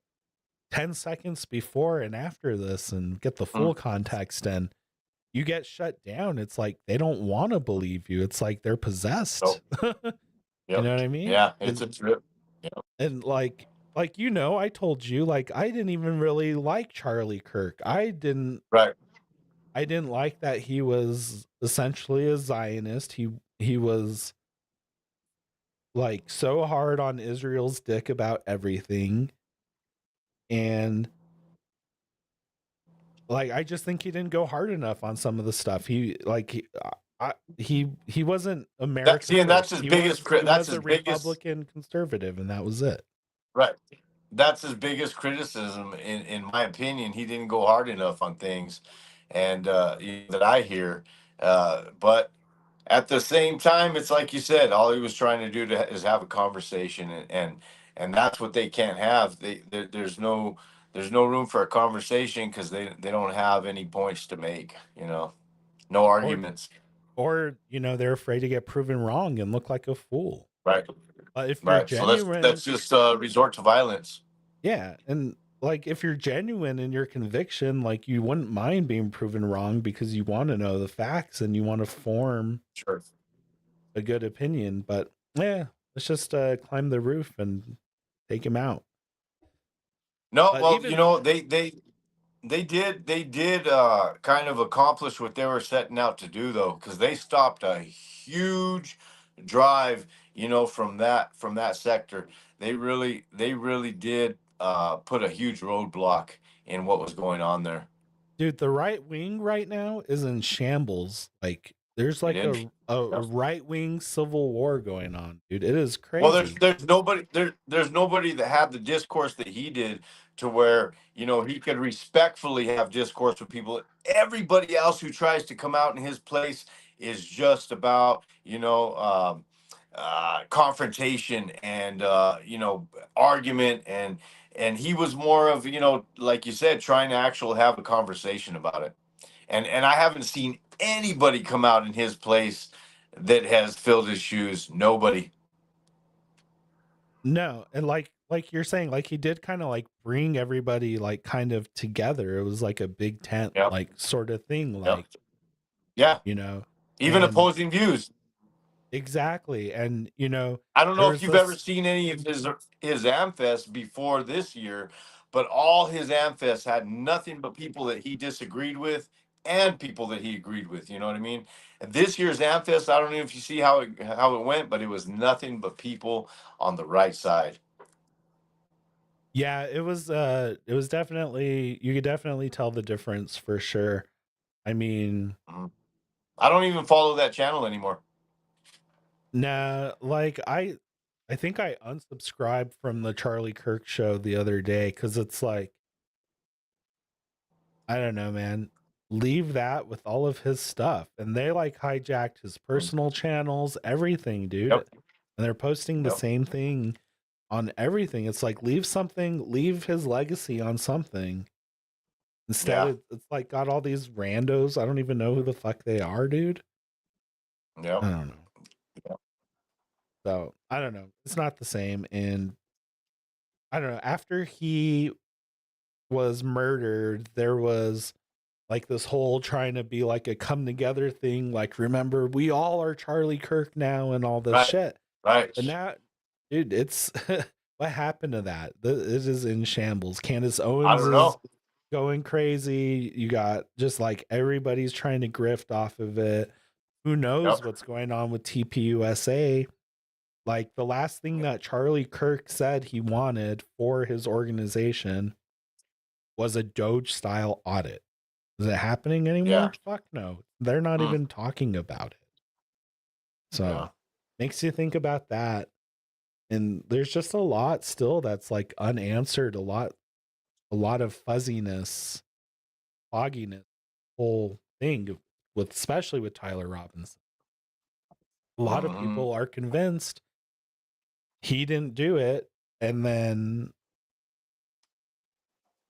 10 seconds before and after this and get the Mm. full context? And you get shut down. It's like they don't want to believe you. It's like they're possessed. So, You yep. know what I mean? Yeah, it's a trip. Yep. And like, you know, I told you, like, I didn't even really like Charlie Kirk. Right. I didn't like that he was essentially a Zionist. He was like so hard on Israel's dick about everything. And like, I just think he didn't go hard enough on some of the stuff. He wasn't America And that's first. his He biggest was crit. he That's was his a biggest. Republican conservative, and that was it. Right. That's his biggest criticism, in my opinion. He didn't go hard enough on things, and that I hear. But at the same time, it's like you said, all he was trying to do is have a conversation, and that's what they can't have. There's no room for a conversation because they don't have any points to make. No Or arguments. you know, they're afraid to get proven wrong and look like a fool. Right. But if you're Right. So let's genuine, just resort to violence. yeah, and like if you're genuine in your conviction, like you wouldn't mind being proven wrong because you want to know the facts and you want to form Sure. a good opinion. But yeah, let's just climb the roof and take him out. No, But well, even they did kind of accomplish what they were setting out to do though, because they stopped a huge drive, from that sector. They really did put a huge roadblock in what was going on there. dude, the right wing right now is in shambles. Like there's It like did. a Yep. right wing civil war going on, dude. It is Well, there's crazy. there's nobody there's nobody that had the discourse that he did, to where he could respectfully have discourse with people. Everybody else who tries to come out in his place is just about confrontation and argument, and he was more of, like you said, trying to actually have a conversation about it. And I haven't seen anybody come out in his place that has filled his shoes. Nobody. No, and like you're saying, like he did kind of like bring everybody like kind of together. It was like a big tent Yep. like sort of thing, Yep. like, Yeah. you know, Even and opposing views. exactly. And you know, I don't know if there's you've ever this seen any of his Amfest before this year, but all his Amfests had nothing but people that he disagreed with and people that he agreed with. You know what I mean? And this year's Amfest, I don't know if you see how it went, but it was nothing but people on the right side. Yeah, it was definitely, you could definitely tell the difference for sure. I mean, I don't even follow that channel anymore. nah, like I think I unsubscribed from the Charlie Kirk show the other day because it's like, I don't know, man. Leave that with all of his stuff. And they like hijacked his personal channels, everything, dude. Yep. And they're posting the Yep. same thing on everything. It's like, leave his legacy on something. Instead, it's like got all these randos. I don't even know who the fuck they are, dude. Yeah. I don't know. Yep. So I don't know. It's not the same. And I don't know. After he was murdered, there was like this whole trying to be like a come together thing. Like, remember, we all are Charlie Kirk now and all this shit. Right. And now, dude, it's what happened to that? It is in shambles. Candace Owens is going crazy. You got just like everybody's trying to grift off of it. Who knows what's going on with TPUSA? Like the last thing that Charlie Kirk said he wanted for his organization was a Doge style audit. Is it happening anymore? Yeah. Fuck no. They're not even talking about it. So makes you think about that. And there's just a lot still that's like unanswered, a lot of fuzziness, fogginess, whole thing with, especially with Tyler Robinson. A lot of people are convinced he didn't do it, and then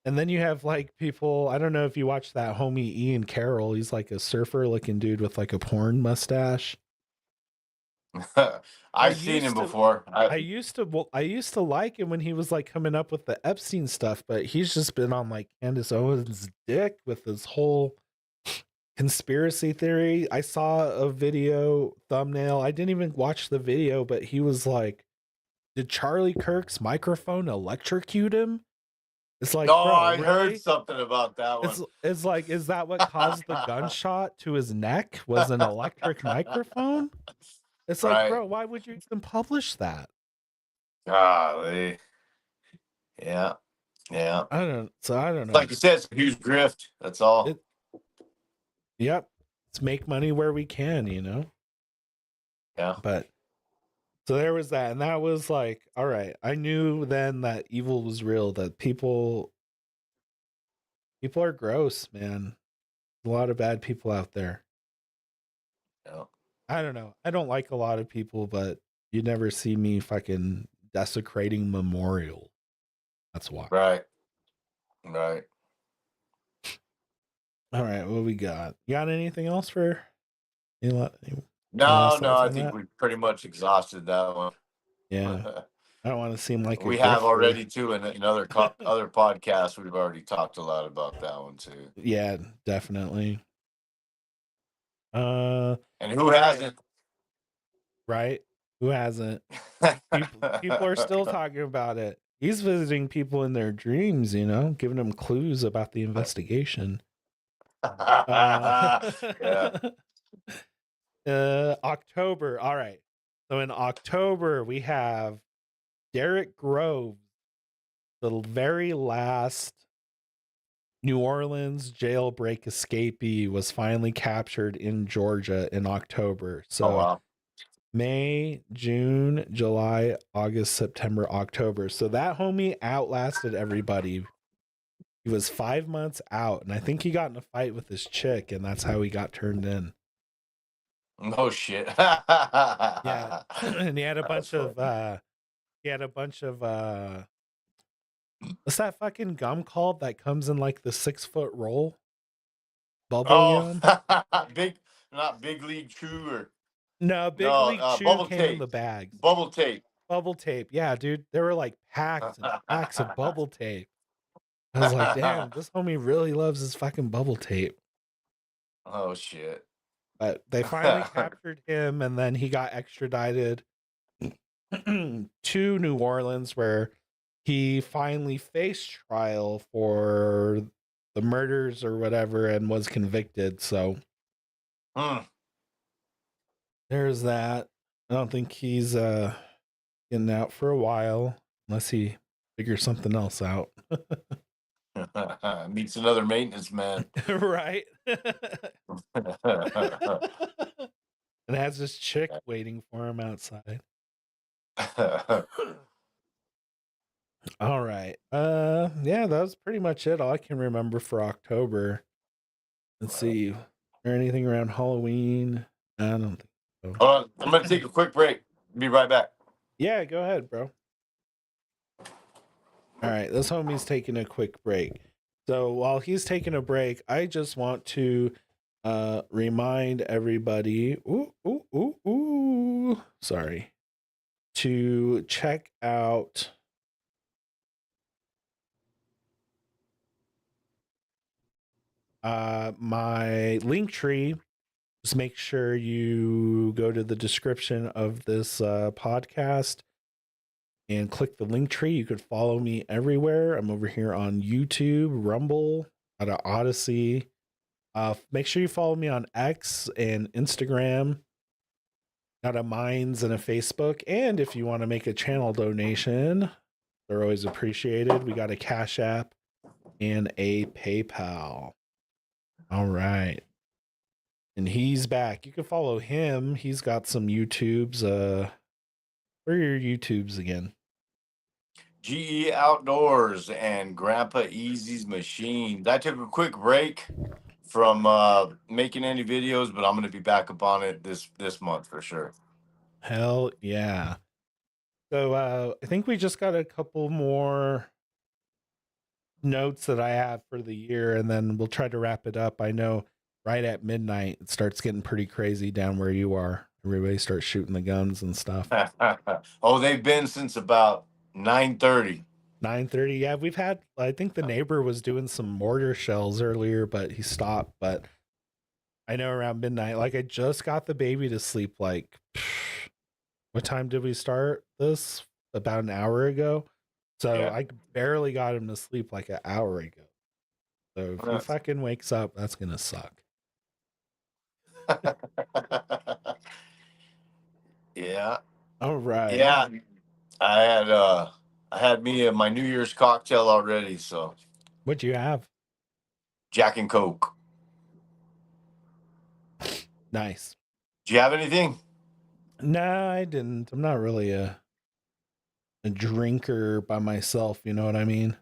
you have like people, I don't know if you watch that homie Ian Carroll, he's like a surfer looking dude with like a porn mustache. I've seen him before. I used to like him when he was like coming up with the Epstein stuff, but he's just been on like Candace Owens' dick with this whole conspiracy theory. I saw a video thumbnail. I didn't even watch the video, but he was like, did Charlie Kirk's microphone electrocute him? It's like, no, bro, I really? heard something about that one. It's like, is that what caused the gunshot to his neck? Was an electric microphone? It's like, bro, why would you even publish that? Golly. Yeah. Yeah. I don't know. Like you said, it's a huge grift. That's all. Yep. Let's make money where we can, you know? Yeah. But so there was that. And that was like, all right. I knew then that evil was real, that people are gross, man. A lot of bad people out there. Yeah. I don't know. I don't like a lot of people, but you never see me fucking desecrating memorial. That's why. Right. All right, what we got? You got anything else for? No, I think we pretty much exhausted that one. Yeah. I don't want to seem like we have already too in other other podcasts. We've already talked a lot about that one too. Yeah, definitely. And who hasn't? Right? Who hasn't? People are still talking about it. He's visiting people in their dreams, you know, giving them clues about the investigation. October. All right. So in October, we have Derek Groves, the very last New Orleans jailbreak escapee, was finally captured in Georgia in October. So May, June, July, August, September, October. So that homie outlasted everybody. He was 5 months out, and I think he got in a fight with this chick, and that's how he got turned in. No shit. Yeah. And he had a bunch of what's that fucking gum called that comes in like the 6-foot roll? Bubble gum? Not Big League Chew or no, Big League Chew bubble came tape. in the bags. Bubble tape. Bubble tape. Yeah, dude. There were like packs and packs of bubble tape. I was like, damn, this homie really loves his fucking bubble tape. Oh shit. But they finally captured him, and then he got extradited to New Orleans, where he finally faced trial for the murders or whatever and was convicted. So there's that. I don't think he's getting out for a while unless he figures something else out. Meets another maintenance man. Right. And has this chick waiting for him outside. All right. Yeah, that was pretty much it. All I can remember for October. Let's see. Is there anything around Halloween? I don't think so. Hold on. I'm gonna take a quick break. Be right back. Yeah, go ahead, bro. All right, this homie's taking a quick break. So while he's taking a break, I just want to remind everybody, sorry, to check out my link tree. Just make sure you go to the description of this podcast and click the link tree. You could follow me everywhere. I'm over here on YouTube, Rumble, out of Odyssey. Make sure you follow me on X and Instagram, got a Minds and a Facebook. And if you want to make a channel donation, they're always appreciated. We got a Cash App and a PayPal. All right. And he's back. You can follow him. He's got some YouTubes. Where are your YouTubes again? GE Outdoors and Grandpa Easy's Machine. I took a quick break from making any videos, but I'm going to be back up on it this month for sure. Hell yeah. So I think we just got a couple more notes that I have for the year, and then we'll try to wrap it up. I know right at midnight it starts getting pretty crazy down where you are. Everybody starts shooting the guns and stuff. Oh, they've been since about 9:30. 9:30. Yeah, we've had, I think the neighbor was doing some mortar shells earlier, but he stopped. But I know around midnight, like I just got the baby to sleep. Like, what time did we start this? About an hour ago. So Yeah. I barely got him to sleep like an hour ago. So if he fucking wakes up, that's gonna suck. Yeah. All right. Yeah. I had me my New Year's cocktail already, so What'd you have? Jack and Coke. Nice. Do you have anything? No, I didn't. I'm not really a drinker by myself, you know what I mean?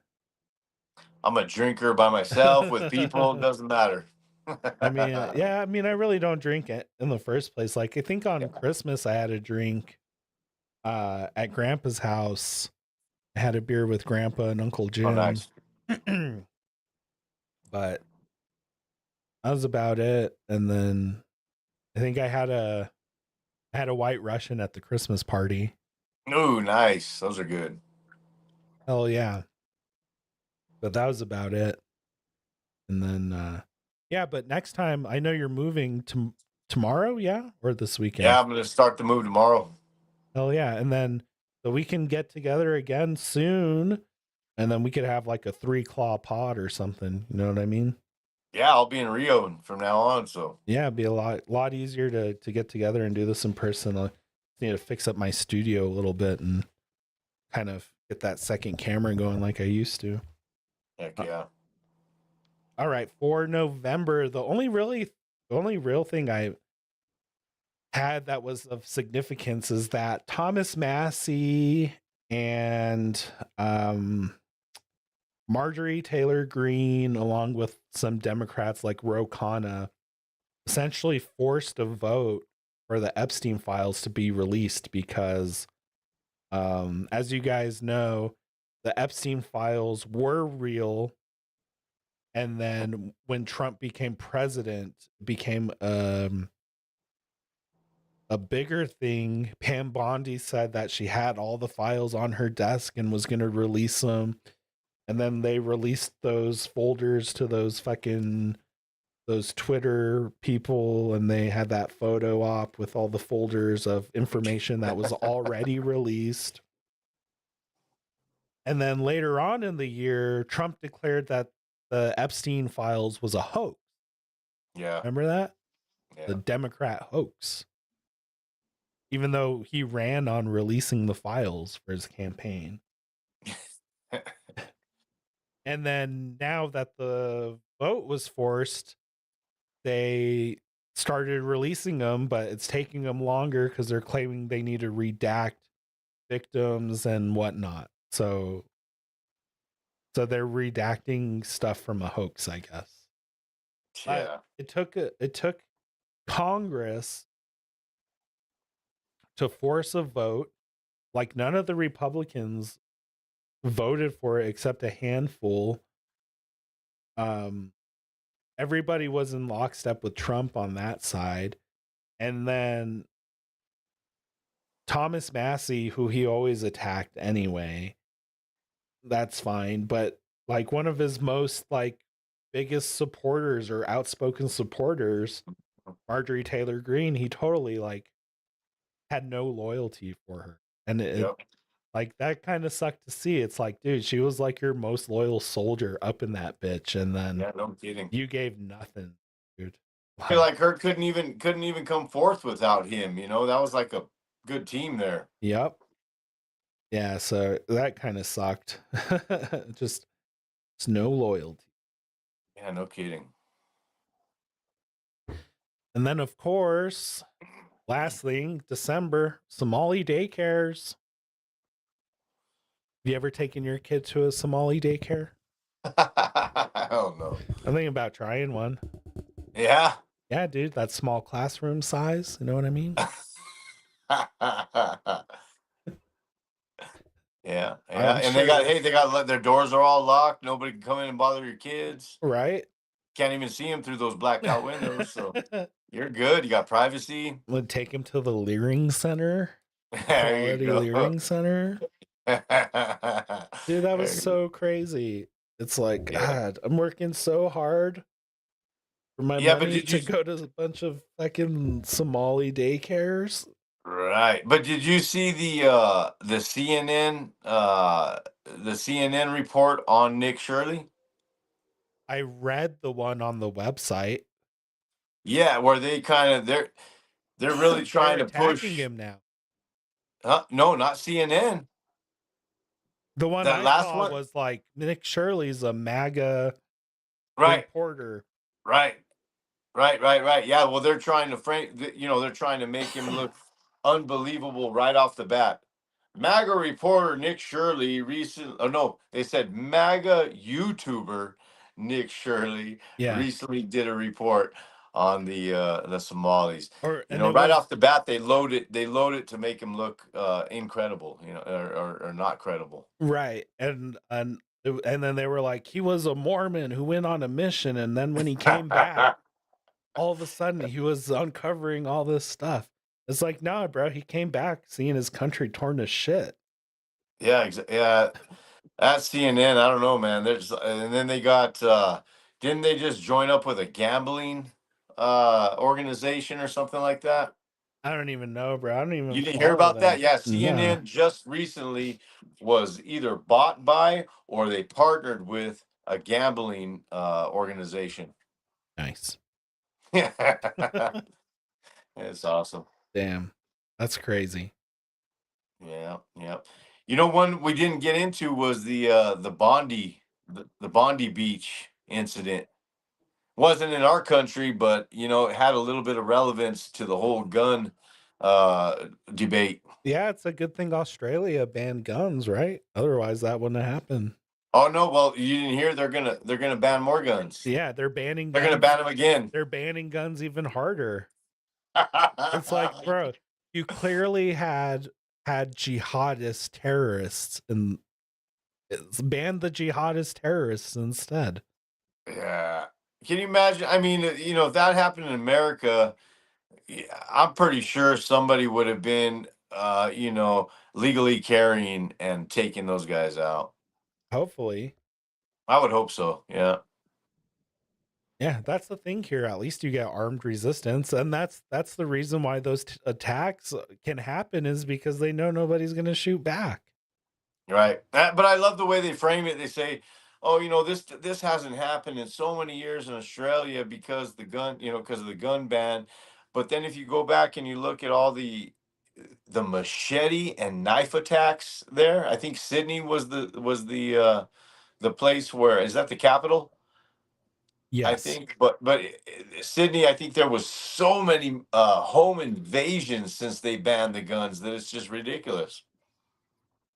I'm a drinker by myself with people. It doesn't matter. I mean, yeah, I mean, I really don't drink it in the first place. Like, I think on Christmas I had a drink at Grandpa's house. I had a beer with Grandpa and Uncle Jim. Oh, nice. But that was about it. And then I think I had a White Russian at the Christmas party. Ooh, nice. Those are good. Hell yeah. But that was about it. And then yeah, but next time, I know you're moving to tomorrow, yeah? Or this weekend? Yeah, I'm going to start the move tomorrow. Hell yeah. And then so we can get together again soon, and then we could have like a 3-claw pod or something. You know what I mean? Yeah, I'll be in Rio from now on, so. Yeah, it'd be a lot easier to get together and do this in person. I need to fix up my studio a little bit and kind of get that second camera going like I used to. Heck yeah. All right, for November, the only real thing I had that was of significance is that Thomas Massie and Marjorie Taylor Greene, along with some Democrats like Ro Khanna, essentially forced a vote for the Epstein files to be released because, as you guys know, the Epstein files were real. And then when Trump became president, it became a bigger thing. Pam Bondi said that she had all the files on her desk and was going to release them. And then they released those folders to those Twitter people, and they had that photo op with all the folders of information that was already released. And then later on in the year, Trump declared that the Epstein files was a hoax. Yeah. Remember that? Yeah. The Democrat hoax. Even though he ran on releasing the files for his campaign. And then now that the vote was forced, they started releasing them, but it's taking them longer because they're claiming they need to redact victims and whatnot. So they're redacting stuff from a hoax, I guess. Yeah. It took Congress to force a vote. Like none of the Republicans voted for it except a handful. Everybody was in lockstep with Trump on that side. And then Thomas Massey, who he always attacked anyway, that's fine. But like one of his most like biggest supporters or outspoken supporters, Marjorie Taylor Greene, he totally like had no loyalty for her. And Yep. like that kind of sucked to see. It's like, dude, she was like your most loyal soldier up in that bitch, and then Yeah, no kidding. you gave nothing, dude. I feel like her couldn't even come forth without him. You know, that was like a good team there. Yep. Yeah, so that kind of sucked. Just it's no loyalty. Yeah, no kidding. And then of course, last thing, December, Somali daycares. Have you ever taken your kid to a Somali daycare? I don't know. I'm thinking about trying one. Yeah. Yeah, dude, that small classroom size. You know what I mean? Yeah. I'm And sure they got their doors are all locked. Nobody can come in and bother your kids. right? Can't even see them through those blacked out windows. So you're good. You got privacy. Would take him to the Leering Center. There you Quality go. Leering Center. Dude, that There was you so crazy. It's like, Yeah. God, I'm working so hard for my Yeah, but money did to you go to a bunch of fucking Somali daycares. Right. But did you see the CNN report on Nick Shirley? I read the one on the website. Yeah, where they kind of they're really trying They're to attacking push. him now. No, not CNN. The one That I last saw one. was like Nick Shirley's a MAGA Right. reporter. Right. Right. Yeah, well, they're trying to they're trying to make him look unbelievable right off the bat. MAGA reporter Nick Shirley they said MAGA YouTuber Nick Shirley Yeah. recently did a report on the Somalis. And it Right was off the bat they load it to make him look incredible, or not credible. right. And then they were like, he was a Mormon who went on a mission, and then when he came back, all of a sudden he was uncovering all this stuff. It's like, nah, bro, he came back seeing his country torn to shit. Yeah, yeah. At CNN, I don't know, man. And then they got didn't they just join up with a gambling organization or something like that? I don't even know, bro. I don't even You didn't hear follow about that? them. Yeah, Nah. CNN just recently was either bought by or they partnered with a gambling organization. Nice. It's awesome. Damn. That's crazy. Yeah. One we didn't get into was the Bondi Beach incident. Wasn't in our country, but it had a little bit of relevance to the whole gun debate. Yeah, it's a good thing Australia banned guns, right? Otherwise that wouldn't have happened. Oh no, well, you didn't hear they're gonna ban more guns. Yeah, they're banning They're guns. gonna ban them again. They're banning guns even harder. It's like, bro, you clearly had jihadist terrorists and banned the jihadist terrorists instead. Yeah. Can you imagine? I mean, if that happened in America, I'm pretty sure somebody would have been, legally carrying and taking those guys out. Hopefully. I would hope so. Yeah. Yeah, that's the thing here. At least you get armed resistance, and that's the reason why those attacks can happen is because they know nobody's going to shoot back. Right. But I love the way they frame it. They say, "Oh, this hasn't happened in so many years in Australia because because of the gun ban." But then if you go back and you look at all the machete and knife attacks there, I think Sydney was the place where, is that the capital? I Yes. think, but Sydney, I think there was so many home invasions since they banned the guns that it's just ridiculous.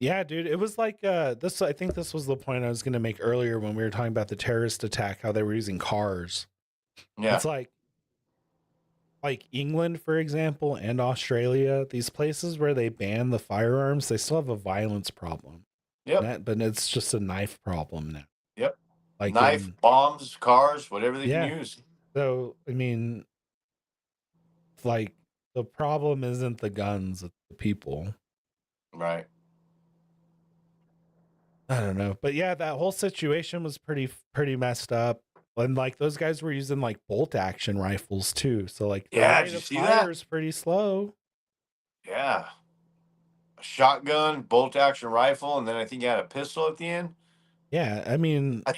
Yeah, dude, it was like this. I think this was the point I was going to make earlier when we were talking about the terrorist attack, how they were using cars. Yeah. It's like England, for example, and Australia, these places where they ban the firearms, they still have a violence problem. Yep. But it's just a knife problem now. Yep. Like Knife, in bombs, cars, whatever they can yeah. use. So I mean, like the problem isn't the guns, it's the people. Right. I don't know. But yeah, that whole situation was pretty messed up. And like those guys were using like bolt action rifles too. So like the Yeah. Did rate you of see fire that? is pretty slow. Yeah. A shotgun, bolt action rifle, and then I think he had a pistol at the end. Yeah, I mean, I,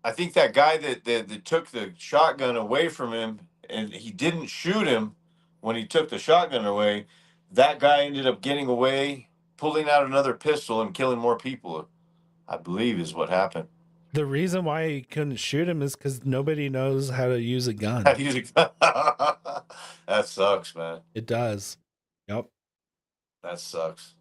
I think that guy that took the shotgun away from him and he didn't shoot him when he took the shotgun away, that guy ended up getting away, pulling out another pistol and killing more people, I believe is what happened. the reason why he couldn't shoot him is because nobody knows how to use a How gun. to use a That sucks, man. It does. Yep. That sucks.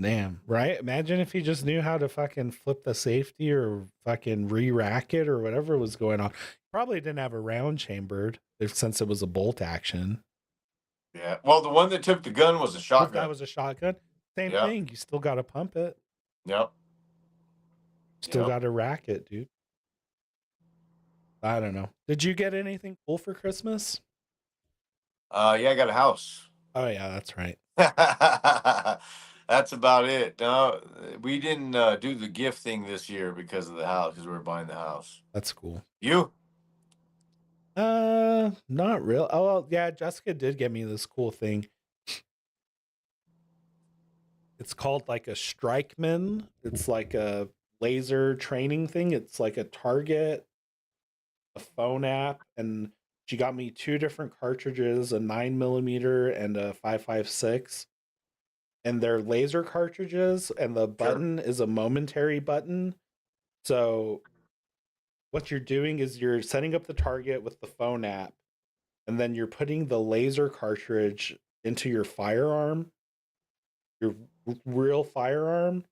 Damn. Right? Imagine if he just knew how to fucking flip the safety or fucking re-rack it or whatever was going on. Probably didn't have a round chambered since it was a bolt action. Yeah. Well, the one that took the gun was a If that shotgun. was a shotgun, same Yeah. thing. You still got to pump it. Yep. Still Yep. got to rack it, dude. I don't know. Did you get anything cool for Christmas? Yeah, I got a house. Oh yeah, that's right. That's about it. No, we didn't do the gift thing this year because of the house, because we were buying the house. That's cool. You? Not real. Oh well, yeah, Jessica did get me this cool thing. It's called like a Strikeman. It's like a laser training thing. It's like a target, a phone app, and she got me two different cartridges, a 9mm and a 5.56. And they're laser cartridges, and the button is a momentary button. So what you're doing is you're setting up the target with the phone app, and then you're putting the laser cartridge into your firearm, your real firearm,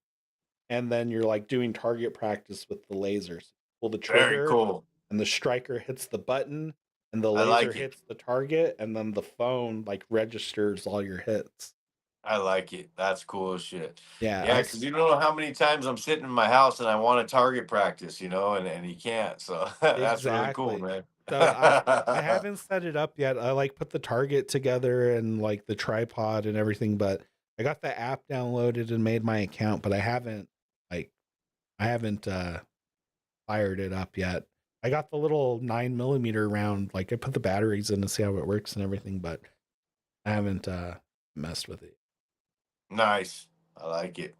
and then you're like doing target practice with the lasers. Pull the trigger, Very cool. and the striker hits the button, and the I like laser it. hits the target, and then the phone like registers all your hits. I like it. That's cool as shit. Yeah, Yeah, because you don't know how many times I'm sitting in my house and I want to target practice, and you can't. So that's really cool, exactly. man. So I haven't set it up yet. I like put the target together and like the tripod and everything, but I got the app downloaded and made my account, but I haven't fired it up yet. I got the little 9mm round, like I put the batteries in to see how it works and everything, but I haven't messed with it. Nice. I like it.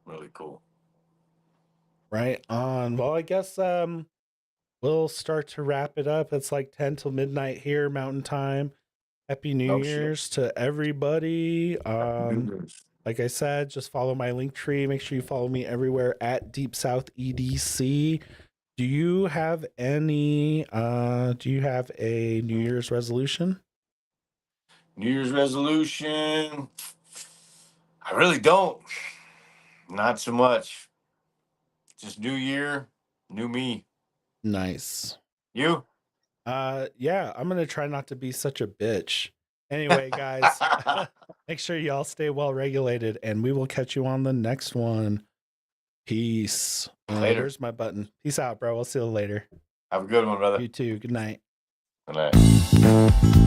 Really cool. Right on. Well, I guess we'll start to wrap it up. It's like 10 till midnight here, Mountain Time. Happy New Year's to everybody. Like I said, just follow my link tree. Make sure you follow me everywhere at Deep South EDC. Do you have any do you have a New Year's resolution? New Year's resolution. I really don't. Not so much. Just new year, new me. Nice. You? Yeah, I'm gonna try not to be such a bitch. Anyway, guys, make sure y'all stay well regulated, and we will catch you on the next one. Peace. Later. Where's my button? Peace out, bro. We'll see you later. Have a good one, brother. You too. Good night. Good night.